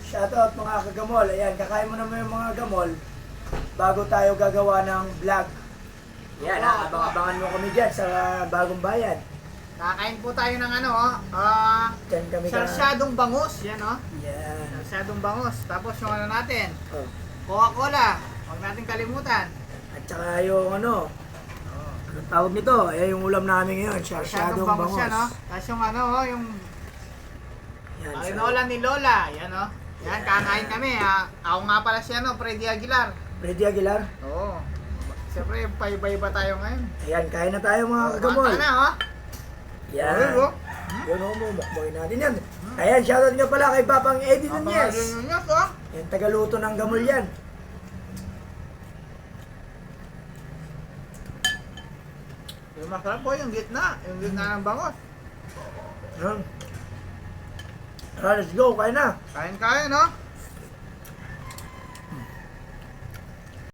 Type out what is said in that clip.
Shoutout mga kagamol. Ayan, kakain mo naman yung mga gamol bago tayo gagawa ng vlog. Ayan, abang-abangan mo kami dyan sa bagong bayan. Kakain po tayo ng ano, Dyan kami sarsyadong bangus. Yan, Yan. sarsyadong bangus. Tapos yung ano natin, Oh. Coca-Cola. Huwag natin kalimutan. At saka yung anong tawag nito? Ayan yung ulam namin ngayon, sarsyadong bangus. Yan, Tapos yung ano, yung Yan, Marinola ni Lola. Yan, Yan, kakain kami. Ako nga pala si Freddy Aguilar. Freddy Aguilar. Oo. Siyempre, paiba-iba tayo ngayon. Ayan, kain na tayo mga kagamol. Mata na, Yan. Okay, bro. Yun mo, bakboy natin yan. Ayan, shoutout nga pala kay Papang Eddie Nunez. Yan, tagaluto ng gamol yan. Yung masarap po yung gitna. Yung gitna ng bangos. Yan. Let's go, kain na. Kain-kain,